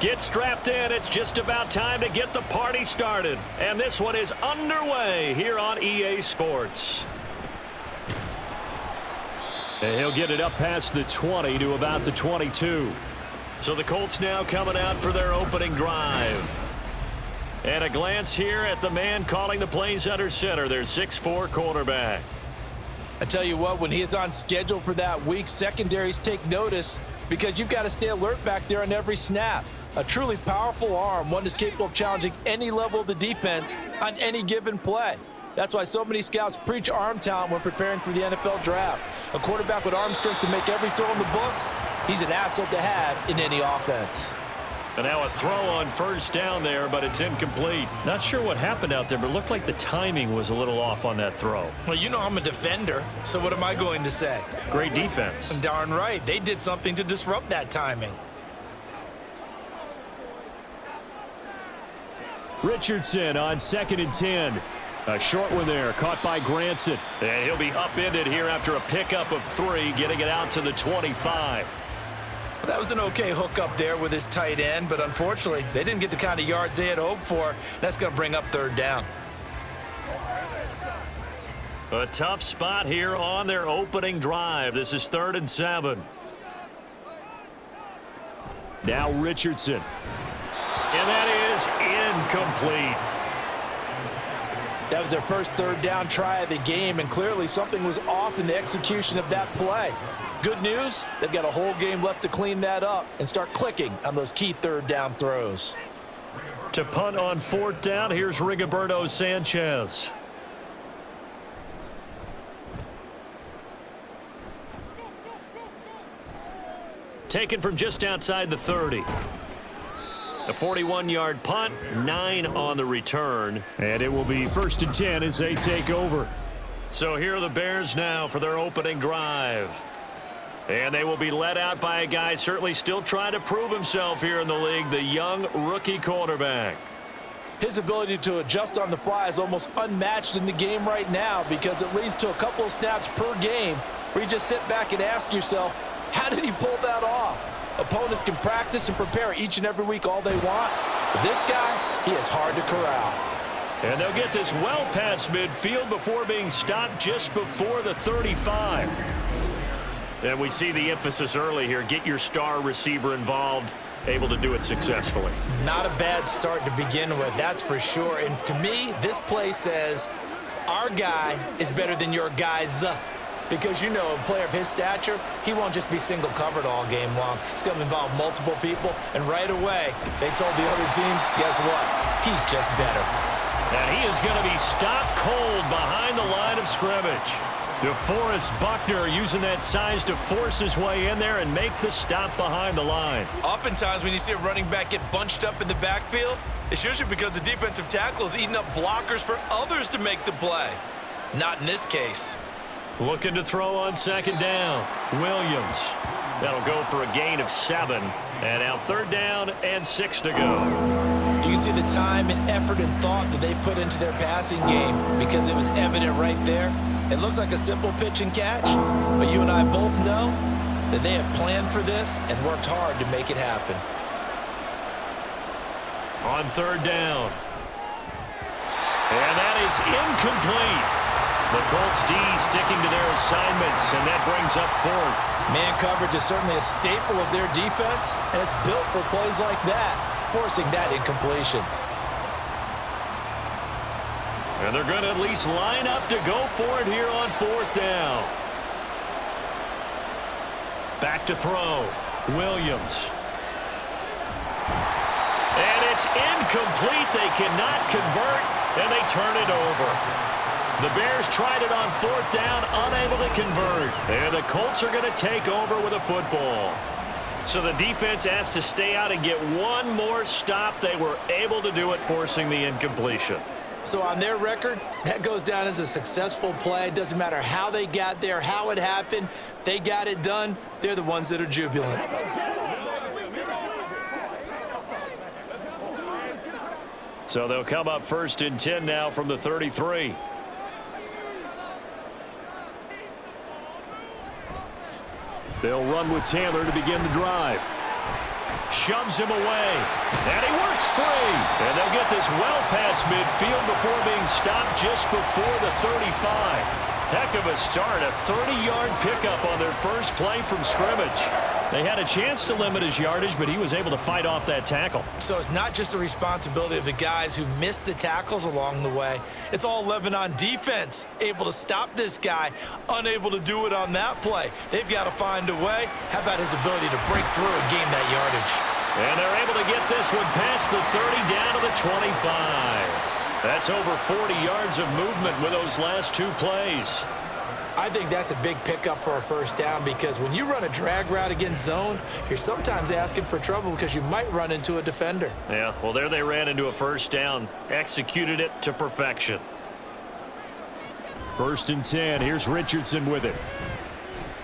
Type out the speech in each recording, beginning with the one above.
Get strapped in. It's just about time to get the party started. And this one is underway here on EA Sports. And he'll get it up past the 20 to about the 22. So the Colts now coming out for their opening drive. And a glance here at the man calling the plays under center, their 6'4" quarterback. I tell you what, when he is on schedule for that week, secondaries take notice because you've got to stay alert back there on every snap. A truly powerful arm, one that's capable of challenging any level of the defense on any given play. That's why so many scouts preach arm talent when preparing for the NFL draft. A quarterback with arm strength to make every throw in the book, he's an asset to have in any offense. And now a throw on first down there, but it's incomplete. Not sure what happened out there, but it looked like the timing was a little off on that throw. Well, you know I'm a defender, so what am I going to say? Great defense. Darn right. They did something to disrupt that timing. Richardson on 2nd and 10. A short one there, caught by Granson. And he'll be upended here after a pickup of 3, getting it out to the 25. That was an okay hook up there with his tight end, but unfortunately, they didn't get the kind of yards they had hoped for. That's going to bring up 3rd down. A tough spot here on their opening drive. This is 3rd and 7. Now Richardson. And that is incomplete. That was their first 3rd down try of the game, and clearly something was off in the execution of that play. Good news, they've got a whole game left to clean that up and start clicking on those key 3rd down throws. To punt on 4th down, here's Rigoberto Sanchez. Taken from just outside the 30. A 41-yard punt, 9 on the return. And it will be 1st and 10 as they take over. So here are the Bears now for their opening drive. And they will be led out by a guy certainly still trying to prove himself here in the league, the young rookie quarterback. His ability to adjust on the fly is almost unmatched in the game right now because it leads to a couple of snaps per game where you just sit back and ask yourself, how did he pull that off? Opponents can practice and prepare each and every week all they want. But this guy, he is hard to corral. And they'll get this well past midfield before being stopped just before the 35. And we see the emphasis early here. Get your star receiver involved, able to do it successfully. Not a bad start to begin with, that's for sure. And to me, this play says our guy is better than your guys. Because, you know, a player of his stature, he won't just be single covered all game long. It's going to involve multiple people. And right away, they told the other team, guess what? He's just better. And he is going to be stopped cold behind the line of scrimmage. DeForest Buckner using that size to force his way in there and make the stop behind the line. Oftentimes when you see a running back get bunched up in the backfield, it's usually because the defensive tackle is eating up blockers for others to make the play. Not in this case. Looking to throw on 2nd down. Williams. That'll go for a gain of 7. And now 3rd down and 6 to go. You can see the time and effort and thought that they put into their passing game because it was evident right there. It looks like a simple pitch and catch, but you and I both know that they have planned for this and worked hard to make it happen. On 3rd down. And that is incomplete. The Colts D sticking to their assignments, and that brings up 4th. Man coverage is certainly a staple of their defense, and it's built for plays like that, forcing that incompletion. And they're going to at least line up to go for it here on 4th down. Back to throw. Williams. And it's incomplete. They cannot convert, and they turn it over. The Bears tried it on 4th down, unable to convert. And the Colts are going to take over with a football. So the defense asked to stay out and get one more stop. They were able to do it, forcing the incompletion. So on their record, that goes down as a successful play. It doesn't matter how they got there, how it happened. They got it done. They're the ones that are jubilant. So they'll come up 1st and 10 now from the 33. They'll run with Taylor to begin the drive. Shoves him away. And he works three. And they'll get this well past midfield before being stopped just before the 35. Heck of a start, a 30-yard pickup on their first play from scrimmage. They had a chance to limit his yardage, but he was able to fight off that tackle. So it's not just the responsibility of the guys who missed the tackles along the way. It's all 11 on defense, able to stop this guy, unable to do it on that play. They've got to find a way. How about his ability to break through and gain that yardage? And they're able to get this one past the 30 down to the 25. That's over 40 yards of movement with those last two plays. I think that's a big pickup for a first down because when you run a drag route against zone, you're sometimes asking for trouble because you might run into a defender. Yeah, well, there they ran into a first down, executed it to perfection. 1st and 10. Here's Richardson with it.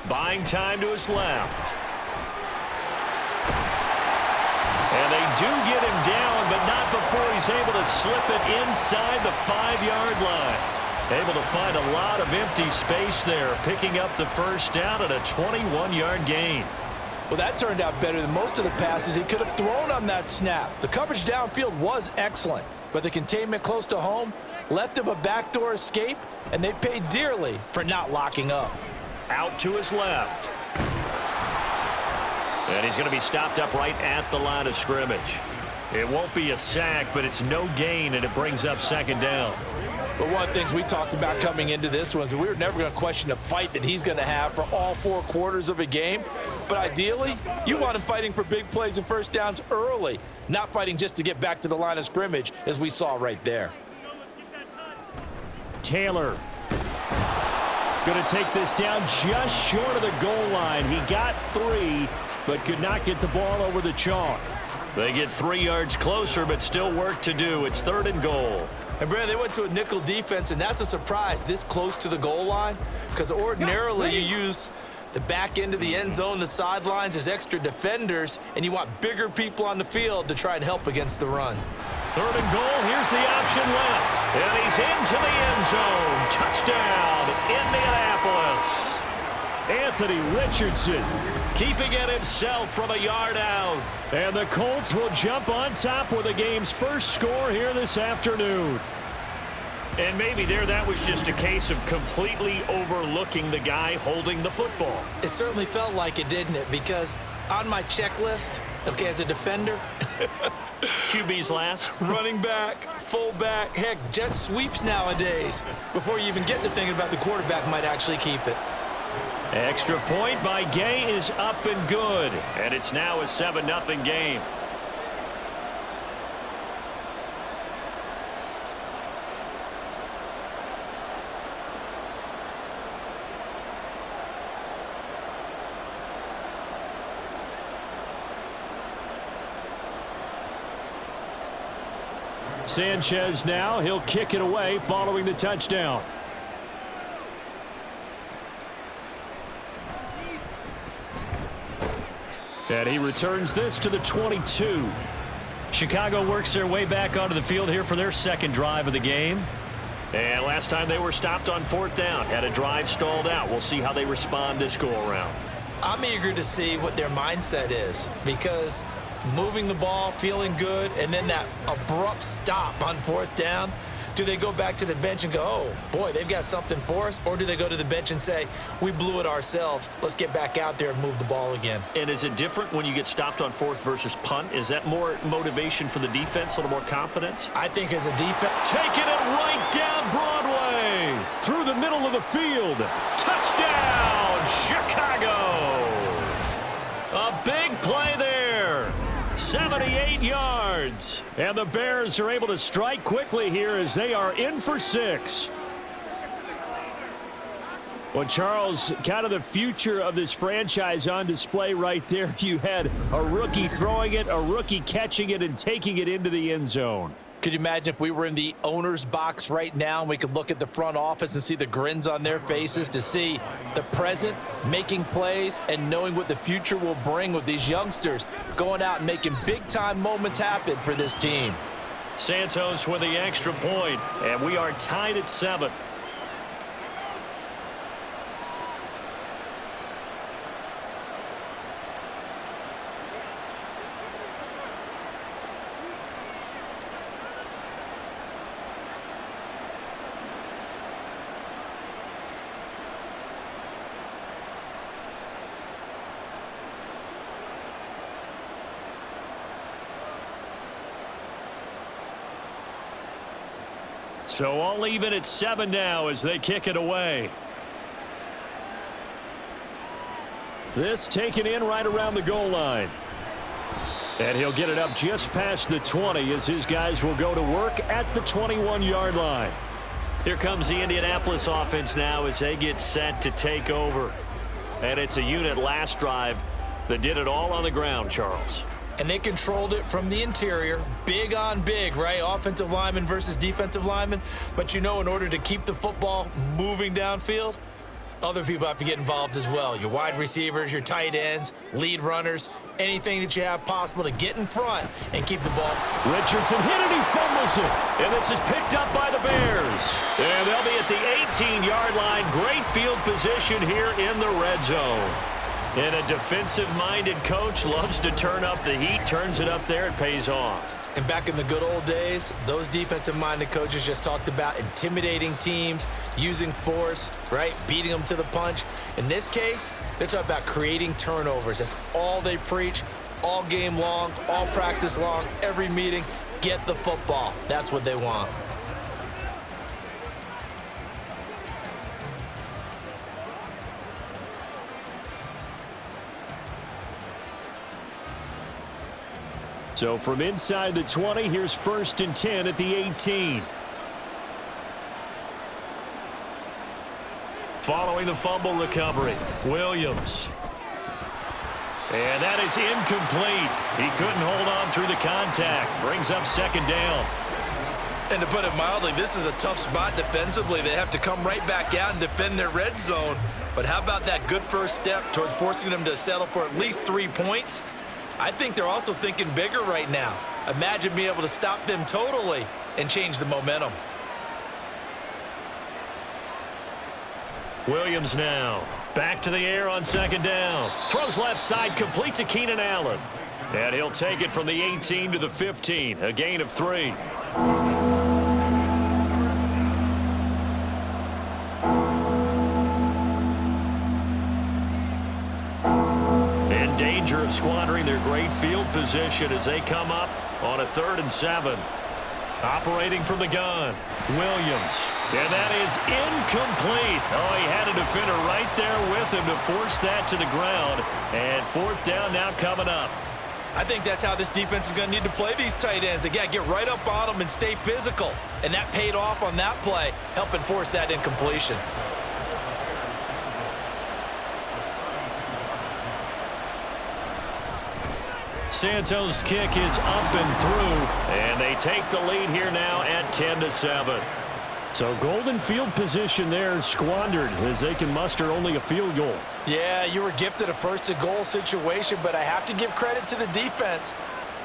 Buying time to his left. And they do get him down, but not before he's able to slip it inside the 5-yard line. Able to find a lot of empty space there, picking up the first down at a 21-yard gain. Well, that turned out better than most of the passes he could have thrown on that snap. The coverage downfield was excellent, but the containment close to home left him a backdoor escape, and they paid dearly for not locking up. Out to his left. And he's going to be stopped up right at the line of scrimmage. It won't be a sack, but it's no gain, and it brings up 2nd down. But one of the things we talked about coming into this was we were never going to question the fight that he's going to have for all 4 quarters of a game. But ideally, you want him fighting for big plays and first downs early, not fighting just to get back to the line of scrimmage, as we saw right there. Taylor going to take this down just short of the goal line. He got 3, but could not get the ball over the chalk. They get 3 yards closer, but still work to do. It's 3rd and goal. And, Brad, they went to a nickel defense, and that's a surprise this close to the goal line because ordinarily you use the back end of the end zone, the sidelines as extra defenders, and you want bigger people on the field to try and help against the run. 3rd and goal. Here's the option left. And he's into the end zone. Touchdown, Indianapolis. Anthony Richardson keeping it himself from a yard out. And the Colts will jump on top with the game's first score here this afternoon. And maybe that was just a case of completely overlooking the guy holding the football. It certainly felt like it, didn't it? Because on my checklist, okay, as a defender, QB's last. Running back, fullback, heck, jet sweeps nowadays. Before you even get to thinking about the quarterback might actually keep it. Extra point by Gay is up and good. And it's now a 7-0 game. Sanchez now, he'll kick it away following the touchdown. And he returns this to the 22. Chicago works their way back onto the field here for their 2nd drive of the game. And last time they were stopped on 4th down, had a drive stalled out. We'll see how they respond this go-around. I'm eager to see what their mindset is because moving the ball, feeling good, and then that abrupt stop on 4th down. Do they go back to the bench and go, oh, boy, they've got something for us? Or do they go to the bench and say, we blew it ourselves. Let's get back out there and move the ball again. And is it different when you get stopped on 4th versus punt? Is that more motivation for the defense, a little more confidence? I think as a defense. Taking it right down Broadway. Through the middle of the field. Touchdown, Chicago. A big play there. 78 yards. And the Bears are able to strike quickly here as they are in for 6. Well, Charles, kind of the future of this franchise on display right there. You had a rookie throwing it, a rookie catching it, and taking it into the end zone. Could you imagine if we were in the owner's box right now and we could look at the front office and see the grins on their faces to see the present making plays and knowing what the future will bring with these youngsters going out and making big-time moments happen for this team. Santos with the extra point, and we are tied at 7. So all even at 7 now as they kick it away. This taken in right around the goal line. And he'll get it up just past the 20 as his guys will go to work at the 21-yard line. Here comes the Indianapolis offense now as they get set to take over. And it's a unit last drive that did it all on the ground, Charles. And they controlled it from the interior, big on big, right? Offensive lineman versus defensive lineman. But you know, in order to keep the football moving downfield, other people have to get involved as well. Your wide receivers, your tight ends, lead runners, anything that you have possible to get in front and keep the ball. Richardson hit it, he fumbles it. And this is picked up by the Bears. And they'll be at the 18-yard line. Great field position here in the red zone. And a defensive-minded coach loves to turn up the heat, turns it up there, it pays off. And back in the good old days, those defensive-minded coaches just talked about intimidating teams, using force, right, beating them to the punch. In this case, they're talking about creating turnovers. That's all they preach, all game long, all practice long, every meeting. Get the football. That's what they want. So from inside the 20, here's 1st and 10 at the 18. Following the fumble recovery, Williams. And that is incomplete. He couldn't hold on through the contact. Brings up 2nd down. And to put it mildly, this is a tough spot defensively. They have to come right back out and defend their red zone. But how about that good first step towards forcing them to settle for at least 3 points? I think they're also thinking bigger right now. Imagine being able to stop them totally and change the momentum. Williams now. Back to the air on 2nd down. Throws left side, complete to Keenan Allen. And he'll take it from the 18 to the 15. A gain of 3. Of squandering their great field position as they come up on a 3rd and 7. Operating from the gun, Williams. And that is incomplete. Oh, he had a defender right there with him to force that to the ground. And 4th down now coming up. I think that's how this defense is going to need to play these tight ends. Again, get right up on them and stay physical. And that paid off on that play, helping force that incompletion. Santos' kick is up and through, and they take the lead here now at 10-7. So golden field position there squandered as they can muster only a field goal. Yeah, you were gifted a 1st and goal situation, but I have to give credit to the defense.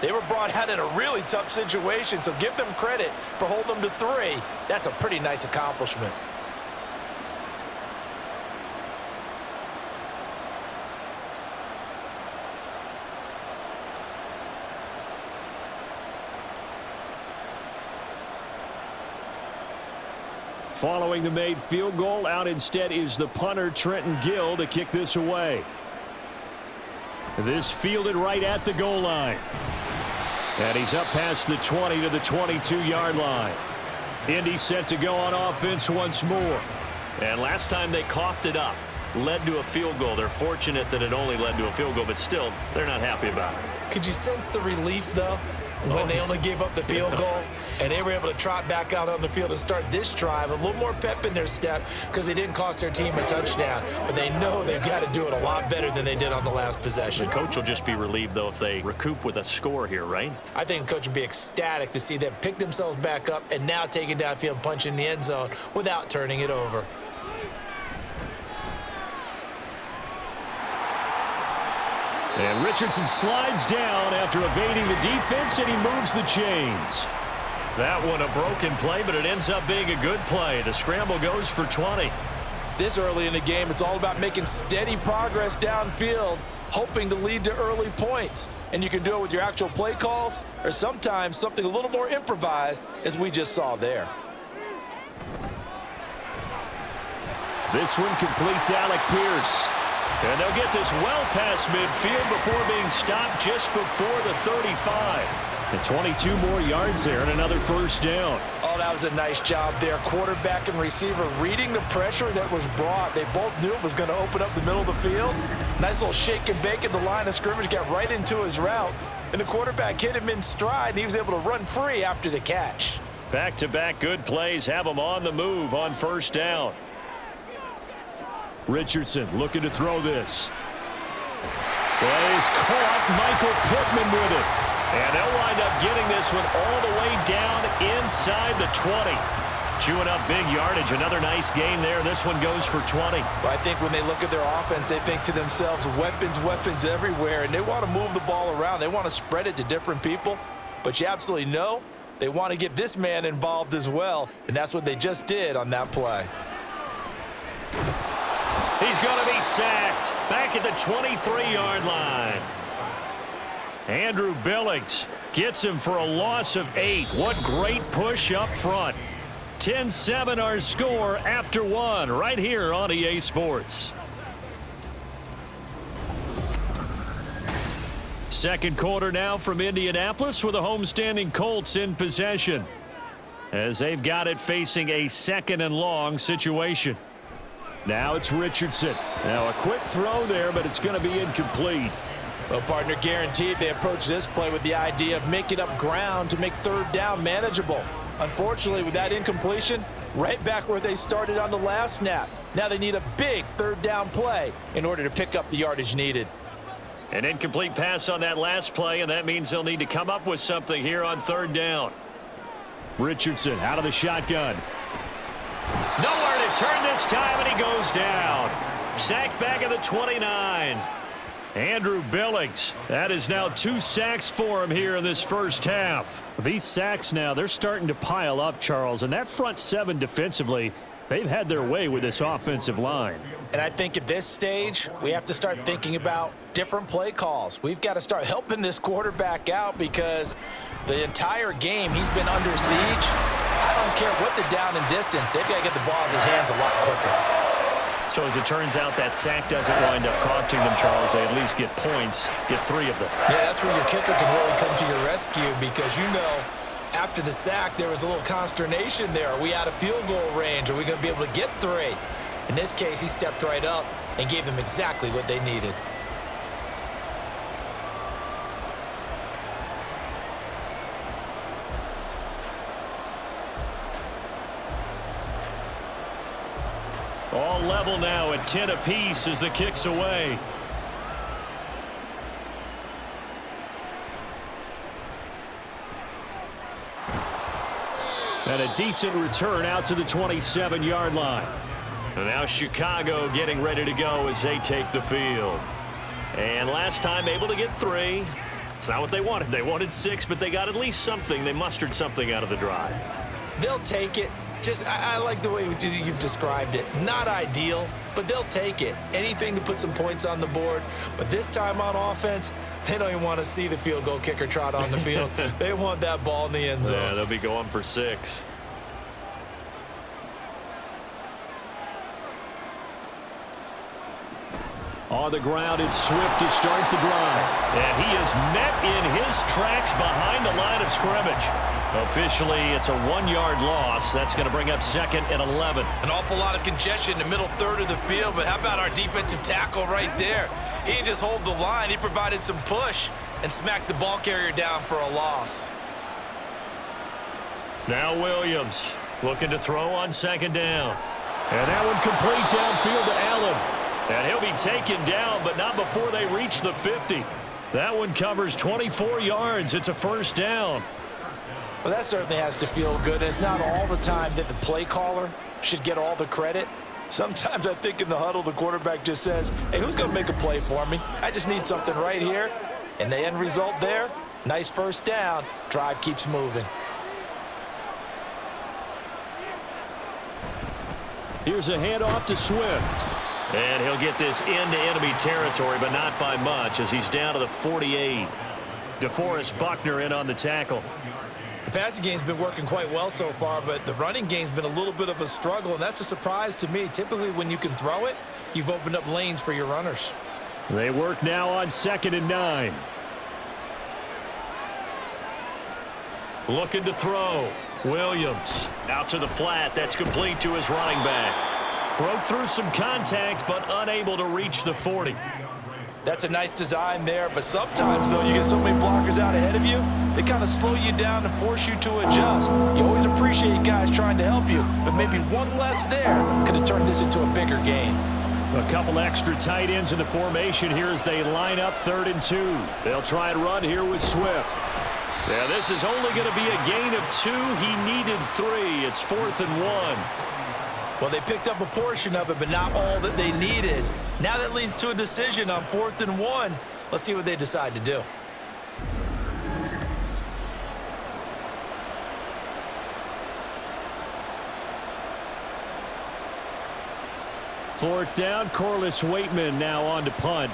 They were brought out in a really tough situation, so give them credit for holding them to 3. That's a pretty nice accomplishment. Following the made field goal, out instead is the punter, Trenton Gill, to kick this away. This fielded right at the goal line. And he's up past the 20 to the 22-yard line. Indy set to go on offense once more. And last time they coughed it up, led to a field goal. They're fortunate that it only led to a field goal, but still, they're not happy about it. Could you sense the relief, though, when they only gave up the field goal and they were able to trot back out on the field and start this drive? A little more pep in their step because they didn't cost their team a touchdown, but they know they've got to do it a lot better than they did on the last possession. The coach will just be relieved, though, if they recoup with a score here, right? I think the coach would be ecstatic to see them pick themselves back up and now take it downfield and punch in the end zone without turning it over. And Richardson slides down after evading the defense, and he moves the chains. That one a broken play, but it ends up being a good play. The scramble goes for 20. This early in the game, it's all about making steady progress downfield, hoping to lead to early points. And you can do it with your actual play calls or sometimes something a little more improvised, as we just saw there. This one completes Alec Pierce. And they'll get this well past midfield before being stopped just before the 35. And 22 more yards there and another first down. Oh, that was a nice job there. Quarterback and receiver reading the pressure that was brought. They both knew it was going to open up the middle of the field. Nice little shake and bake at the line of scrimmage, got right into his route. And the quarterback hit him in stride, and he was able to run free after the catch. Back-to-back good plays have him on the move on first down. Richardson looking to throw this. Well, he's caught Michael Pittman with it. And they'll wind up getting this one all the way down inside the 20. Chewing up big yardage. Another nice gain there. This one goes for 20. Well, I think when they look at their offense, they think to themselves, weapons, weapons everywhere. And they want to move the ball around. They want to spread it to different people. But you absolutely know they want to get this man involved as well. And that's what they just did on that play. He's going to be sacked back at the 23-yard line. Andrew Billings gets him for a loss of 8. What great push up front. 10-7 our score after one right here on EA Sports. Second quarter now from Indianapolis with the homestanding Colts in possession as they've got it facing a 2nd and long situation. Now it's Richardson. Now a quick throw there, but it's going to be incomplete. Well, partner, guaranteed they approach this play with the idea of making up ground to make third down manageable. Unfortunately, with that incompletion, right back where they started on the last snap. Now they need a big third down play in order to pick up the yardage needed. An incomplete pass on that last play, and that means they'll need to come up with something here on third down. Richardson out of the shotgun. Nowhere to turn this time, and he goes down. Sacked back at the 29. Andrew Billings, that is now 2 sacks for him here in this first half. These sacks now, they're starting to pile up, Charles, and that front 7 defensively, they've had their way with this offensive line. And I think at this stage, we have to start thinking about different play calls. We've got to start helping this quarterback out because the entire game he's been under siege. I don't care what the down and distance, they've got to get the ball in his hands a lot quicker. So as it turns out, that sack doesn't wind up costing them, Charles. They at least get points, get 3 of them. Yeah, that's where your kicker can really come to your rescue because, you know, after the sack, there was a little consternation there. Are we out of field goal range? Are we going to be able to get 3? In this case, he stepped right up and gave them exactly what they needed. All level now at 10 apiece as the kick's away. And a decent return out to the 27-yard line. And now Chicago getting ready to go as they take the field. And last time able to get 3. It's not what they wanted. They wanted 6, but they got at least something. They mustered something out of the drive. They'll take it. I like the way you've described it. Not ideal, but they'll take it. Anything to put some points on the board. But this time on offense, they don't even want to see the field goal kicker trot on the field. They want that ball in the end zone. Yeah, they'll be going for 6. On the ground, it's Swift to start the drive. And he is met in his tracks behind the line of scrimmage. Officially, it's a 1-yard loss. That's going to bring up 2nd and 11. An awful lot of congestion in the middle third of the field, but how about our defensive tackle right there? He didn't just hold the line. He provided some push and smacked the ball carrier down for a loss. Now Williams looking to throw on 2nd down. And that one complete downfield to Allen. And he'll be taken down, but not before they reach the 50. That one covers 24 yards. It's a first down. Well, that certainly has to feel good. It's not all the time that the play caller should get all the credit. Sometimes I think in the huddle, the quarterback just says, hey, who's going to make a play for me? I just need something right here. And the end result there, nice first down. Drive keeps moving. Here's a handoff to Swift. And he'll get this into enemy territory, but not by much as he's down to the 48. DeForest Buckner in on the tackle. The passing game's been working quite well so far, but the running game's been a little bit of a struggle, and that's a surprise to me. Typically, when you can throw it, you've opened up lanes for your runners. They work now on 2nd and 9. Looking to throw. Williams out to the flat. That's complete to his running back. Broke through some contact, but unable to reach the 40. That's a nice design there, but sometimes, though, you get so many blockers out ahead of you, they kind of slow you down and force you to adjust. You always appreciate guys trying to help you, but maybe one less there could have turned this into a bigger game. A couple extra tight ends in the formation here as they line up 3rd and 2. They'll try and run here with Swift. Yeah, this is only going to be a gain of 2. He needed 3. It's 4th and 1. Well, they picked up a portion of it, but not all that they needed. Now that leads to a decision on 4th and 1. Let's see what they decide to do. Fourth down, Corliss Waitman now on to punt.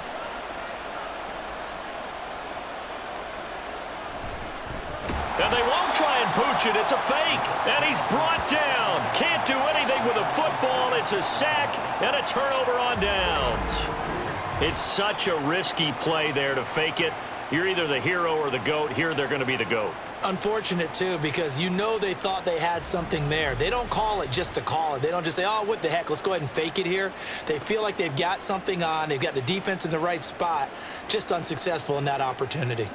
And they won't try and pooch it. It's a fake. And he's brought down. Can't do anything with a football. It's a sack and a turnover on downs. It's such a risky play there to fake it. You're either the hero or the GOAT. Here they're going to be the GOAT. Unfortunate, too, because you know they thought they had something there. They don't call it just to call it. They don't just say, oh, what the heck, let's go ahead and fake it here. They feel like they've got something on. They've got the defense in the right spot. Just unsuccessful in that opportunity.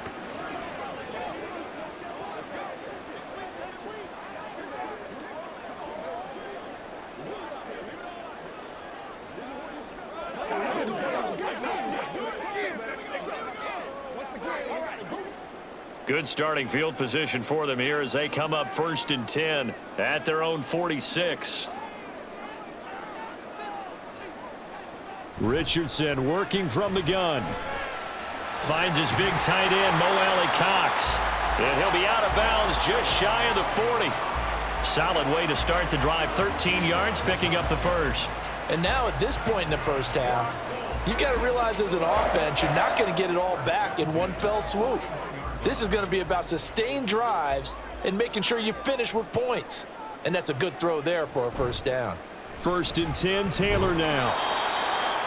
Good starting field position for them here as they come up 1st and 10 at their own 46. Richardson working from the gun. Finds his big tight end, Mo Alley-Cox. And he'll be out of bounds just shy of the 40. Solid way to start the drive, 13 yards, picking up the first. And now at this point in the first half, you've got to realize as an offense, you're not going to get it all back in one fell swoop. This is going to be about sustained drives and making sure you finish with points. And that's a good throw there for a first down. 1st and 10, Taylor now.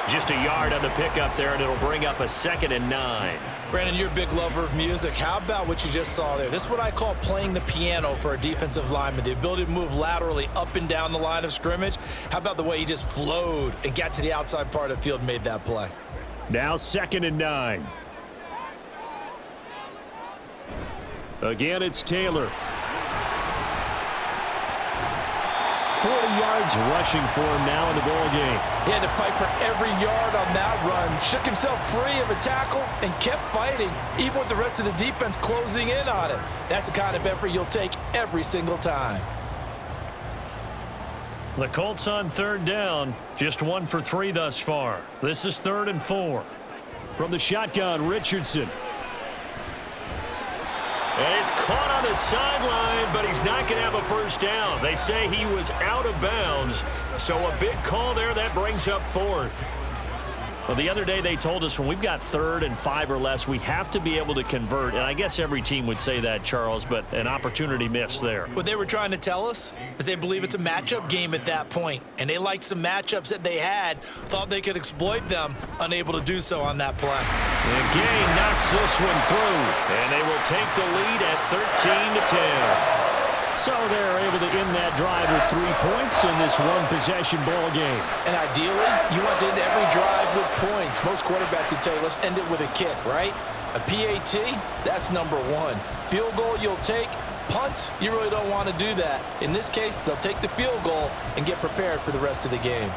Just a yard on the pickup there, and it'll bring up a 2nd and 9. Brandon, you're a big lover of music. How about what you just saw there? This is what I call playing the piano for a defensive lineman, the ability to move laterally up and down the line of scrimmage. How about the way he just flowed and got to the outside part of the field and made that play? Now 2nd and 9. Again, it's Taylor. 40 yards rushing for him now in the ball game. He had to fight for every yard on that run. Shook himself free of a tackle and kept fighting, even with the rest of the defense closing in on it. That's the kind of effort you'll take every single time. The Colts on 3rd down. Just 1 for 3 thus far. This is 3rd and 4. From the shotgun, Richardson. And he's caught on the sideline, but he's not going to have a first down. They say he was out of bounds, so a big call there. That brings up 4th. Well, the other day they told us when we've got 3rd and 5 or less, we have to be able to convert. And I guess every team would say that, Charles, but an opportunity missed there. What they were trying to tell us is they believe it's a matchup game at that point, and they liked some matchups that they had, thought they could exploit them, unable to do so on that play. And Gay knocks this one through, and they will take the lead at 13-10. So they're able to end that drive with 3 points in this one-possession ball game. And ideally, you want to end every drive with points. Most quarterbacks would tell you, let's end it with a kick, right? A PAT, that's number 1. Field goal you'll take. Punts, you really don't want to do that. In this case, they'll take the field goal and get prepared for the rest of the game.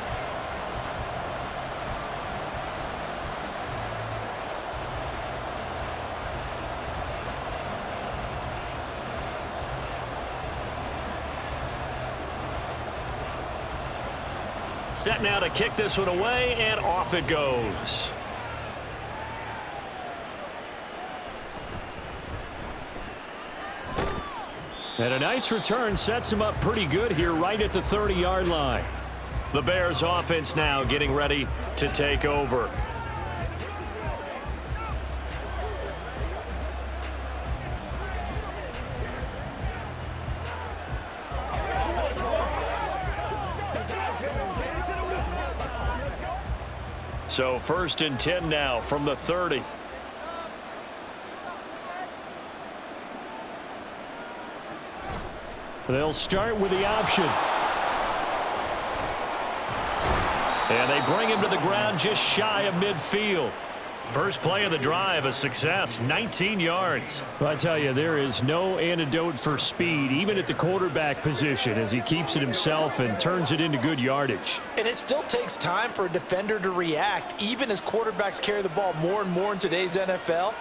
Set now to kick this one away, and off it goes. And a nice return sets him up pretty good here right at the 30-yard line. The Bears offense now getting ready to take over. So 1st and 10 now from the 30. They'll start with the option. And they bring him to the ground just shy of midfield. First play of the drive, a success, 19 yards. I tell you, there is no antidote for speed, even at the quarterback position, as he keeps it himself and turns it into good yardage. And it still takes time for a defender to react, even as quarterbacks carry the ball more and more in today's NFL.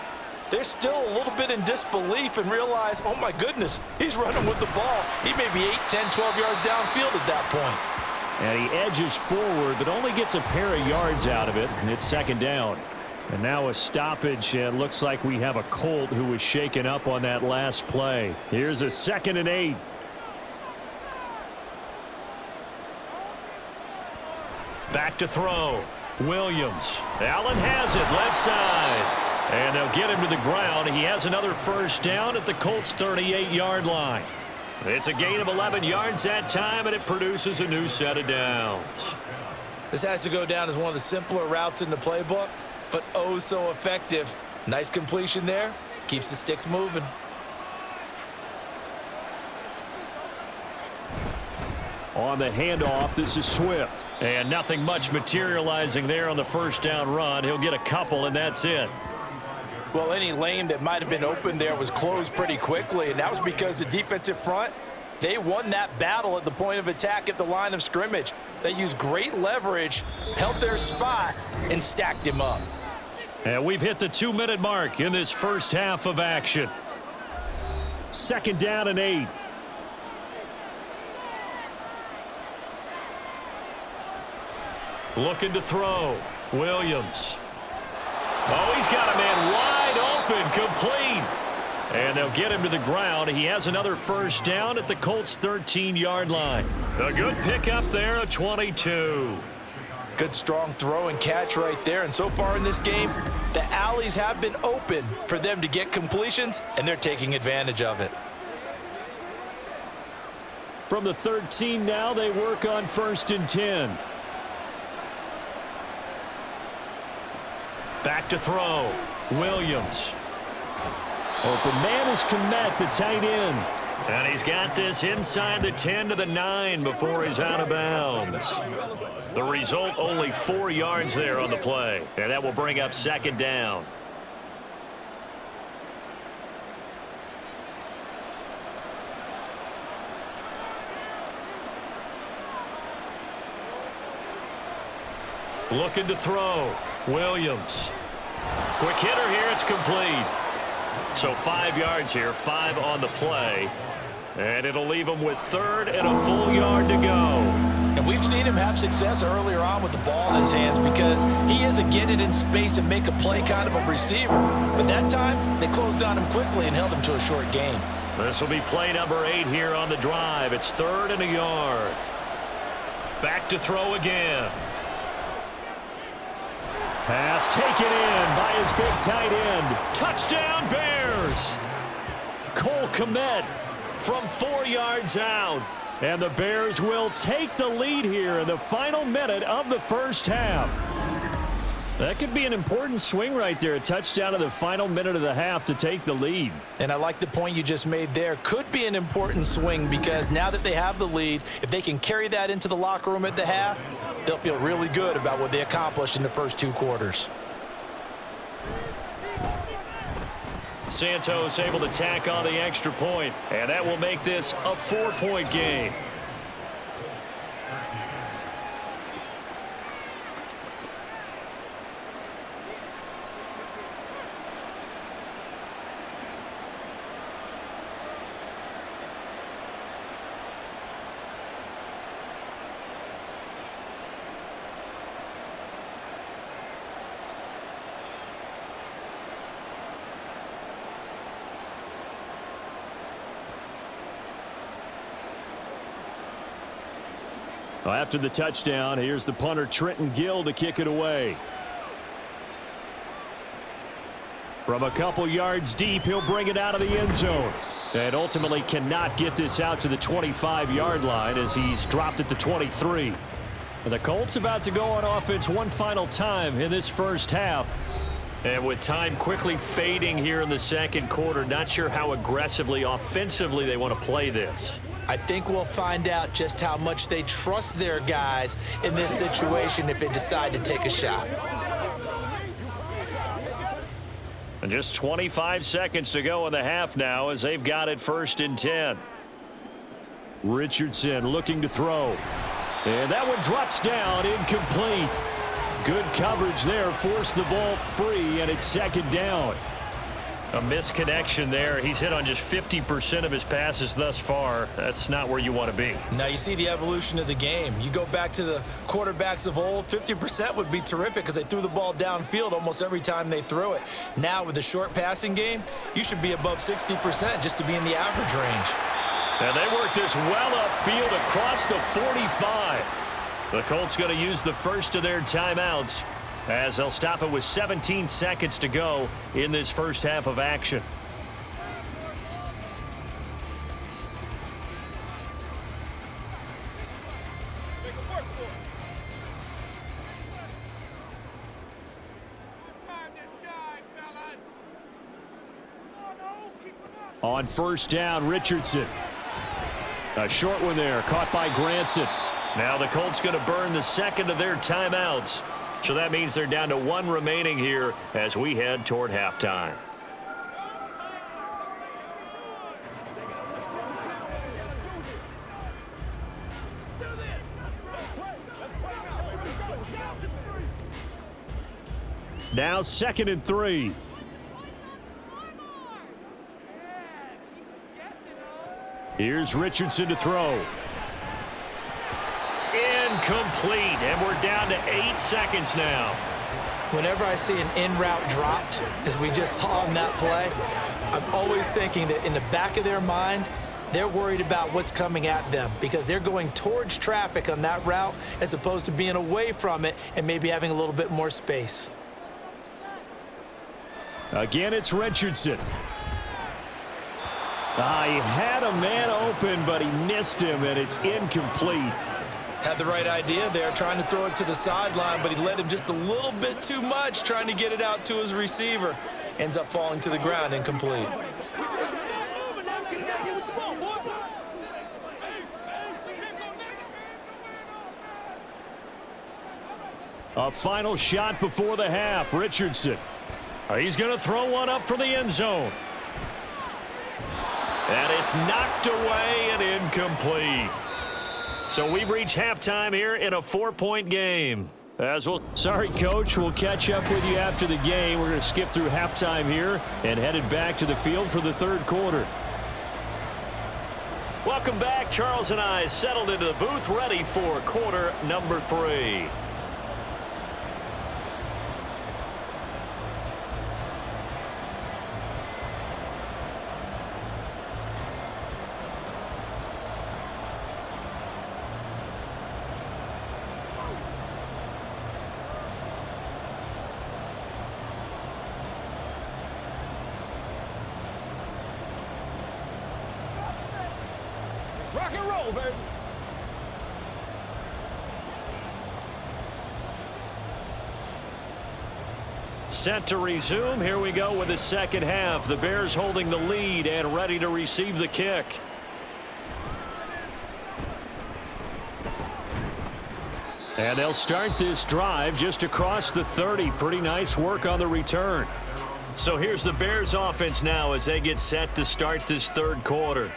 They're still a little bit in disbelief and realize, oh my goodness, he's running with the ball. He may be 8, 10, 12 yards downfield at that point. And he edges forward, but only gets a pair of yards out of it, and it's second down. And now a stoppage. It looks like we have a Colt who was shaken up on that last play. Here's a 2nd and 8. Back to throw. Williams. Allen has it, left side. And they'll get him to the ground. He has another first down at the Colts' 38-yard line. It's a gain of 11 yards that time, and it produces a new set of downs. This has to go down as one of the simpler routes in the playbook, but oh so effective. Nice completion there. Keeps the sticks moving. On the handoff, this is Swift. And nothing much materializing there on the first down run. He'll get a couple, and that's it. Well, any lane that might have been open there was closed pretty quickly, and that was because the defensive front, they won that battle at the point of attack at the line of scrimmage. They used great leverage, held their spot, and stacked him up. And we've hit the 2-minute mark in this first half of action. 2nd down and 8. Looking to throw. Williams. Oh, he's got a man wide open, complete. And they'll get him to the ground. He has another first down at the Colts' 13-yard line. A good pickup there, a 22. Good strong throw and catch right there. And so far in this game, the alleys have been open for them to get completions, and they're taking advantage of it. From the 13 now, they work on 1st and 10. Back to throw. Williams. Open man is Kmet, the tight end. And he's got this inside the 10 to the 9 before he's out of bounds. The result, only 4 yards there on the play. And that will bring up 2nd down. Looking to throw. Williams. Quick hitter here. It's complete. So 5 yards here, 5 on the play. And it'll leave him with 3rd and a full yard to go. And we've seen him have success earlier on with the ball in his hands because he is a get it in space and make a play kind of a receiver. But that time, they closed on him quickly and held him to a short gain. This will be play number 8 here on the drive. It's 3rd and a yard. Back to throw again. Pass taken in by his big tight end. Touchdown Bears! Cole Kmet from 4 yards out. And the Bears will take the lead here in the final minute of the first half. That could be an important swing right there. A touchdown in the final minute of the half to take the lead. And I like the point you just made there. Could be an important swing because now that they have the lead, if they can carry that into the locker room at the half, they'll feel really good about what they accomplished in the first 2 quarters. Santos able to tack on the extra point, and that will make this a 4-point game. After the touchdown, here's the punter Trenton Gill to kick it away. From a couple yards deep, he'll bring it out of the end zone. And ultimately cannot get this out to the 25-yard line as he's dropped at the 23. And the Colts about to go on offense one final time in this first half. And with time quickly fading here in the second quarter, not sure how aggressively, offensively they want to play this. I think we'll find out just how much they trust their guys in this situation if they decide to take a shot. And just 25 seconds to go in the half now as they've got it 1st and 10. Richardson looking to throw. And that one drops down, incomplete. Good coverage there, forced the ball free, and it's 2nd down. A misconnection there. He's hit on just 50% of his passes thus far. That's not where you want to be. Now you see the evolution of the game. You go back to the quarterbacks of old, 50% would be terrific because they threw the ball downfield almost every time they threw it. Now with the short passing game, you should be above 60% just to be in the average range. And they work this well upfield across the 45. The Colts going to use the first of their timeouts as they'll stop it with 17 seconds to go in this first half of action. On 1st down, Richardson. A short one there, caught by Granson. Now the Colts going to burn the second of their timeouts. So that means they're down to 1 remaining here as we head toward halftime. Now 2nd and 3. Here's Richardson to throw. Incomplete, and we're down to 8 seconds now. Whenever I see an in-route dropped, as we just saw in that play, I'm always thinking that in the back of their mind, they're worried about what's coming at them because they're going towards traffic on that route as opposed to being away from it and maybe having a little bit more space. Again, it's Richardson. He had a man open, but he missed him, and it's incomplete. Had the right idea there, trying to throw it to the sideline, but he led him just a little bit too much, trying to get it out to his receiver. Ends up falling to the ground, incomplete. A final shot before the half, Richardson. He's going to throw one up for the end zone. And it's knocked away and incomplete. So we've reached halftime here in a 4-point game. Sorry, Coach. We'll catch up with you after the game. We're going to skip through halftime here and headed back to the field for the 3rd quarter. Welcome back. Charles and I settled into the booth, ready for quarter number 3. Rock and roll, baby. Set to resume. Here we go with the second half. The Bears holding the lead and ready to receive the kick. And they'll start this drive just across the 30. Pretty nice work on the return. So here's the Bears offense now as they get set to start this 3rd quarter.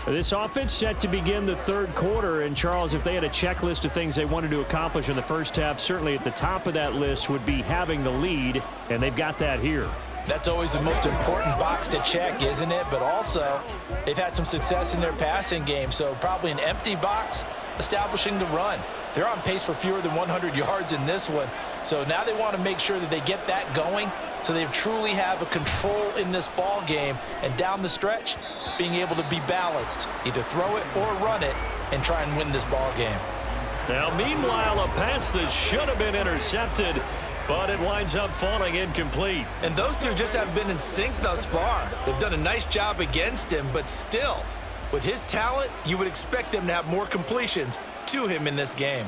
This offense set to begin the 3rd quarter, and Charles, if they had a checklist of things they wanted to accomplish in the first half, certainly at the top of that list would be having the lead, and they've got that here. That's always the most important box to check, isn't it? But also, they've had some success in their passing game, so probably an empty box establishing the run. They're on pace for fewer than 100 yards in this one, so now they want to make sure that they get that going so they truly have a control in this ball game, and down the stretch, being able to be balanced, either throw it or run it, and try and win this ball game. Now, meanwhile, a pass that should have been intercepted, but it winds up falling incomplete. And those two just haven't been in sync thus far. They've done a nice job against him, but still, with his talent, you would expect them to have more completions to him in this game.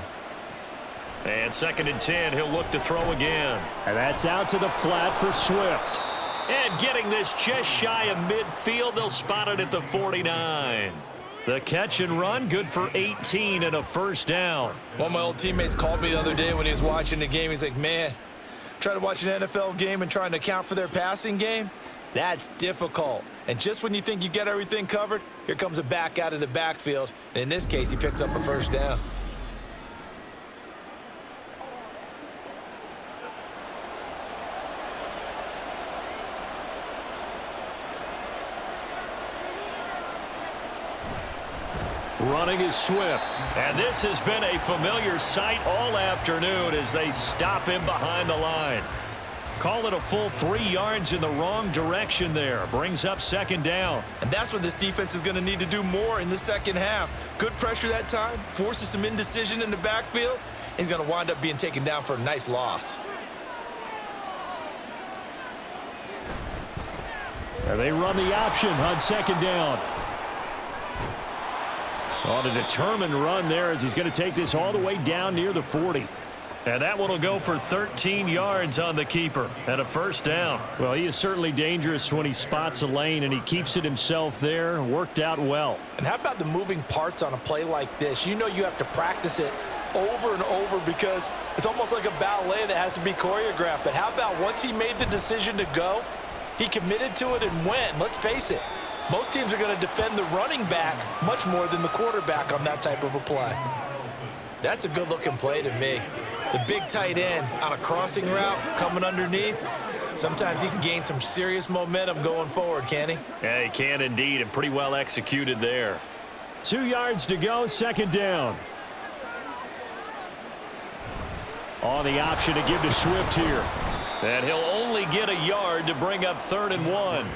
And 2nd and 10, he'll look to throw again. And that's out to the flat for Swift. And getting this just shy of midfield, they'll spot it at the 49. The catch and run, good for 18 and a first down. One of my old teammates called me the other day when he was watching the game. He's like, man, trying to watch an NFL game and trying to account for their passing game, that's difficult. And just when you think you get everything covered, here comes a back out of the backfield. And in this case, he picks up a first down. Running is Swift. And this has been a familiar sight all afternoon as they stop him behind the line. Call it a full 3 yards in the wrong direction there. Brings up second down. And that's what this defense is going to need to do more in the second half. Good pressure that time, forces some indecision in the backfield. He's going to wind up being taken down for a nice loss. And they run the option on second down. On a determined run there as he's going to take this all the way down near the 40. And that one will go for 13 yards on the keeper and a first down. Well, he is certainly dangerous when he spots a lane, and he keeps it himself there. Worked out well. And how about the moving parts on a play like this? You know you have to practice it over and over because it's almost like a ballet that has to be choreographed. But how about once he made the decision to go, he committed to it and went. And let's face it, most teams are going to defend the running back much more than the quarterback on that type of a play. That's a good-looking play to me. The big tight end on a crossing route coming underneath. Sometimes he can gain some serious momentum going forward, can he? Yeah, he can indeed, and pretty well executed there. 2 yards to go, second down. On the option to give to Swift here. And he'll only get a yard to bring up 3rd and 1.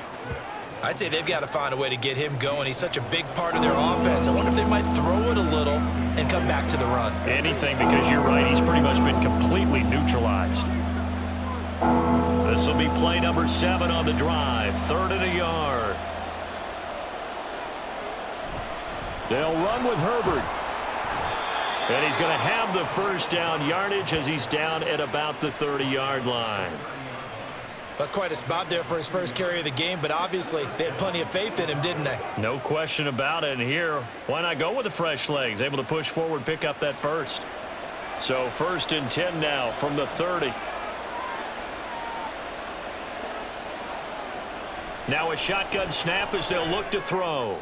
I'd say they've got to find a way to get him going. He's such a big part of their offense. I wonder if they might throw it a little and come back to the run. Anything, because you're right, he's pretty much been completely neutralized. This will be play number 7 on the drive. 3rd and a yard. They'll run with Herbert. And he's going to have the first down yardage as he's down at about the 30-yard line. That's quite a spot there for his first carry of the game, but obviously they had plenty of faith in him, didn't they? No question about it. And here, why not go with the fresh legs? Able to push forward, pick up that first. So 1st and 10 now from the 30. Now a shotgun snap as they'll look to throw.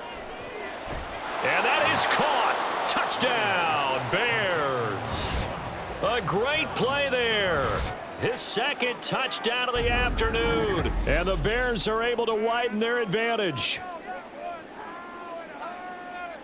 And that is caught. Touchdown, Bears. A great play there. His second touchdown of the afternoon. And the Bears are able to widen their advantage.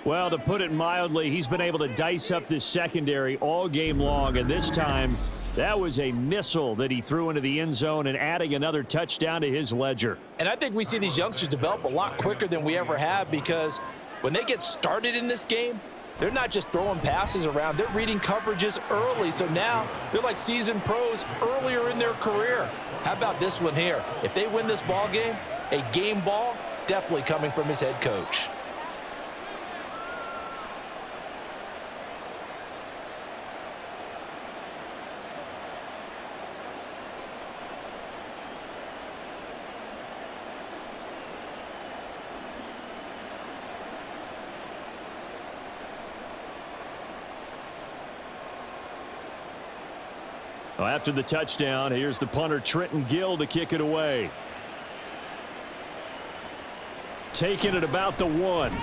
Well, to put it mildly, he's been able to dice up this secondary all game long. And this time, that was a missile that he threw into the end zone and adding another touchdown to his ledger. And I think we see these youngsters develop a lot quicker than we ever have because when they get started in this game, they're not just throwing passes around. They're reading coverages early. So now they're like seasoned pros earlier in their career. How about this one here? If they win this ball game, a game ball, definitely coming from his head coach. Well, after the touchdown, here's the punter Trenton Gill to kick it away. Taking it about the 1.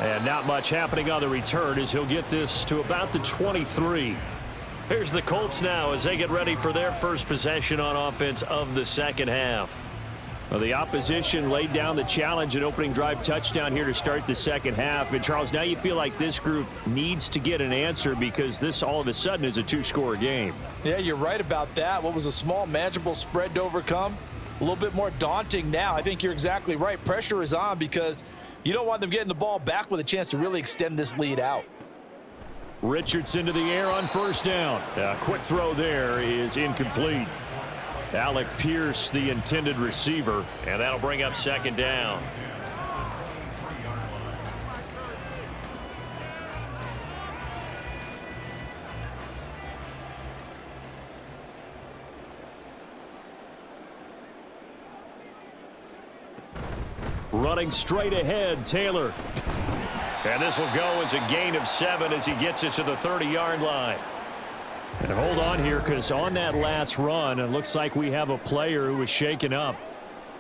And not much happening on the return as he'll get this to about the 23. Here's the Colts now as they get ready for their first possession on offense of the second half. Well, the opposition laid down the challenge and opening drive touchdown here to start the second half. And, Charles, now you feel like this group needs to get an answer because this all of a sudden is a 2-score game. Yeah, you're right about that. What was a small, manageable spread to overcome? A little bit more daunting now. I think you're exactly right. Pressure is on because you don't want them getting the ball back with a chance to really extend this lead out. Richardson to the air on first down. A quick throw there is incomplete. Alec Pierce, the intended receiver, and that'll bring up second down. Running straight ahead, Taylor. And this will go as a gain of 7 as he gets it to the 30-yard line. And hold on here, because on that last run, it looks like we have a player who was shaken up.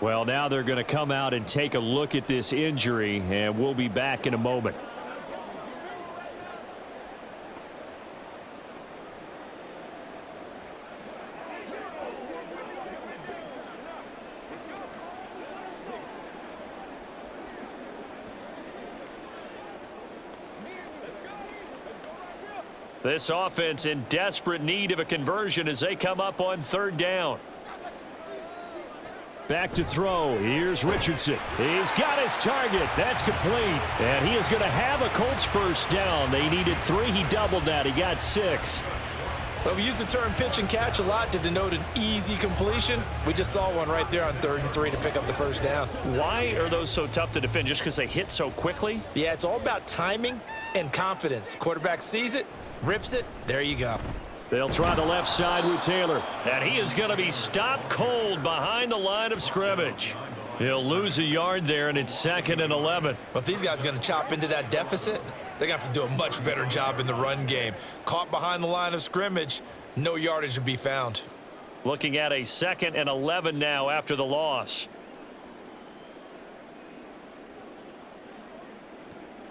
Well, now they're going to come out and take a look at this injury, and we'll be back in a moment. This offense in desperate need of a conversion as they come up on 3rd down. Back to throw. Here's Richardson. He's got his target. That's complete. And he is going to have a Colts first down. They needed 3. He doubled that. He got 6. Well, we use the term pitch and catch a lot to denote an easy completion. We just saw one right there on 3rd and 3 to pick up the first down. Why are those so tough to defend? Just because they hit so quickly? Yeah, it's all about timing and confidence. Quarterback sees it, rips it, there you go. They'll try the left side with Taylor. And he is going to be stopped cold behind the line of scrimmage. He'll lose a yard there, and it's 2nd and 11. But if these guys are going to chop into that deficit, they're going to have to do a much better job in the run game. Caught behind the line of scrimmage, no yardage to be found. Looking at a 2nd and 11 now after the loss.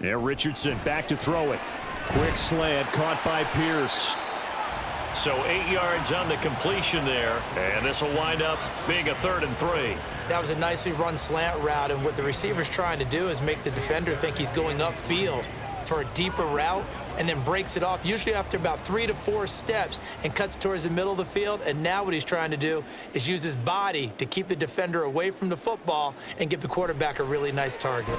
Yeah, Richardson back to throw it. Quick slant caught by Pierce. So 8 yards on the completion there, and this will wind up being a 3rd and 3. That was a nicely run slant route, and what the receiver's trying to do is make the defender think he's going upfield for a deeper route, and then breaks it off, usually after about 3 to 4 steps, and cuts towards the middle of the field. And now what he's trying to do is use his body to keep the defender away from the football and give the quarterback a really nice target.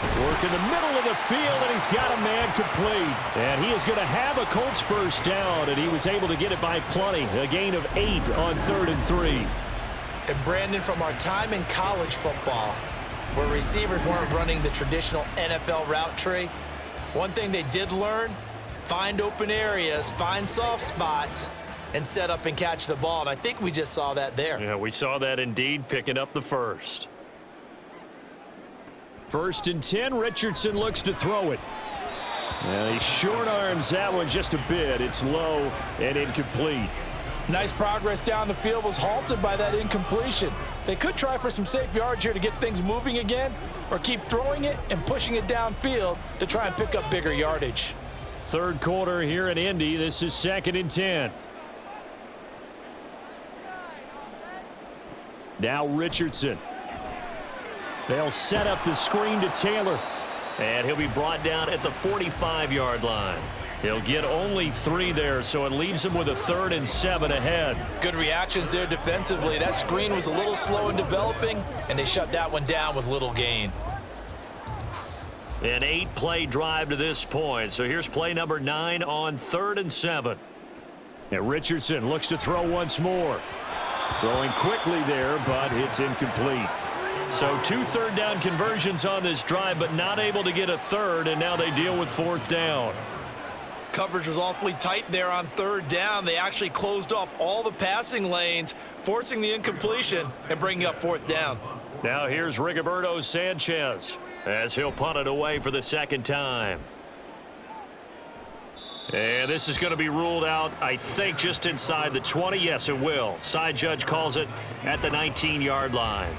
Work in the middle of the field, and he's got a man complete. And he is going to have a Colts first down, and he was able to get it by plenty. A gain of 8 on 3rd and 3. And Brandon, from our time in college football, where receivers weren't running the traditional NFL route tree, one thing they did learn, find open areas, find soft spots, and set up and catch the ball. And I think we just saw that there. Yeah, we saw that indeed, picking up the first. 1st and 10, Richardson looks to throw it. He short arms that one just a bit. It's low and incomplete. Nice progress down the field, was halted by that incompletion. They could try for some safe yards here to get things moving again, or keep throwing it and pushing it downfield to try and pick up bigger yardage. 3rd quarter here in Indy. This is 2nd and 10. Now Richardson. They'll set up the screen to Taylor. And he'll be brought down at the 45-yard line. He'll get only 3 there, so it leaves him with a 3rd and 7 ahead. Good reactions there defensively. That screen was a little slow in developing, and they shut that one down with little gain. An 8-play drive to this point. So here's play number 9 on 3rd and 7. And Richardson looks to throw once more. Throwing quickly there, but it's incomplete. So 2 3rd down conversions on this drive, but not able to get a 3rd, and now they deal with 4th down. Coverage was awfully tight there on 3rd down. They actually closed off all the passing lanes, forcing the incompletion and bringing up 4th down. Now here's Rigoberto Sanchez as he'll punt it away for the 2nd time. And this is going to be ruled out, I think, just inside the 20. Yes, it will. Side judge calls it at the 19-yard line.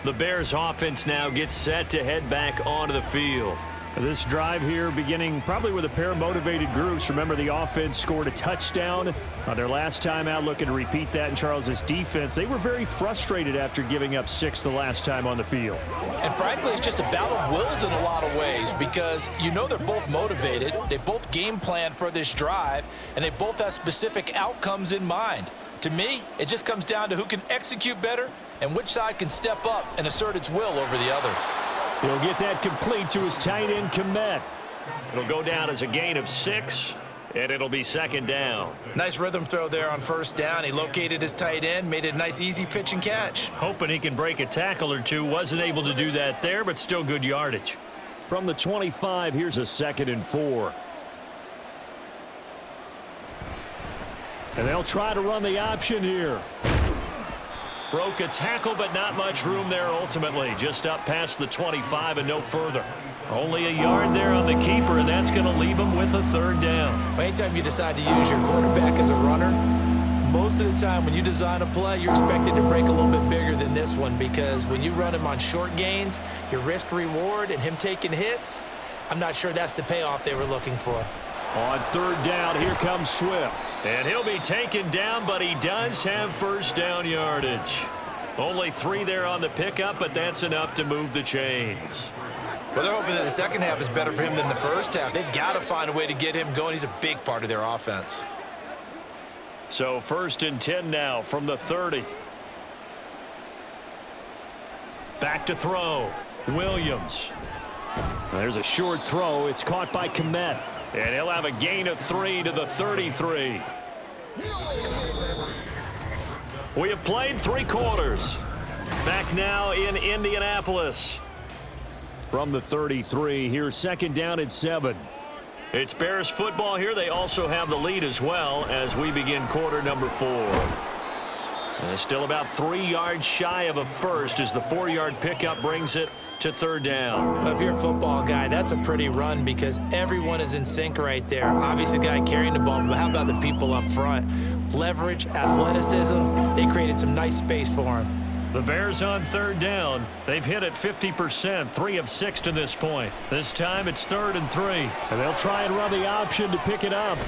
The Bears offense now gets set to head back onto the field. This drive here beginning probably with a pair of motivated groups. Remember, the offense scored a touchdown on their last time out, looking to repeat that in Charles's defense. They were very frustrated after giving up 6 the last time on the field. And frankly, it's just a battle of wills in a lot of ways, because you know they're both motivated. They both game plan for this drive, and they both have specific outcomes in mind. To me, it just comes down to who can execute better and which side can step up and assert its will over the other. He'll get that complete to his tight end, Komet. It'll go down as a gain of 6, and it'll be 2nd down. Nice rhythm throw there on 1st down. He located his tight end, made it a nice easy pitch and catch. Hoping he can break a tackle or two. Wasn't able to do that there, but still good yardage. From the 25, here's a 2nd and 4. And they'll try to run the option here. Broke a tackle, but not much room there ultimately. Just up past the 25 and no further. Only a yard there on the keeper, and that's going to leave him with a third down. Anytime you decide to use your quarterback as a runner, most of the time when you design a play, you're expected to break a little bit bigger than this one, because when you run him on short gains, your risk-reward and him taking hits, I'm not sure that's the payoff they were looking for. On third down, here comes Swift. And he'll be taken down, but he does have first down yardage. Only 3 there on the pickup, but that's enough to move the chains. Well, they're hoping that the second half is better for him than the first half. They've got to find a way to get him going. He's a big part of their offense. So 1st and 10 now from the 30. Back to throw. Williams. There's a short throw. It's caught by Kmet. And he'll have a gain of 3 to the 33. We have played 3 quarters. Back now in Indianapolis. From the 33, here's 2nd down and 7. It's Bears football here. They also have the lead as well as we begin quarter number 4. And still about 3 yards shy of a first as the 4-yard pickup brings it to 3rd down. Well, if you're a football guy, that's a pretty run because everyone is in sync right there. Obviously, the guy carrying the ball, but how about the people up front? Leverage, athleticism, they created some nice space for him. The Bears on 3rd down. They've hit it 50%, 3 of 6 to this point. This time it's 3rd and 3. And they'll try and run the option to pick it up.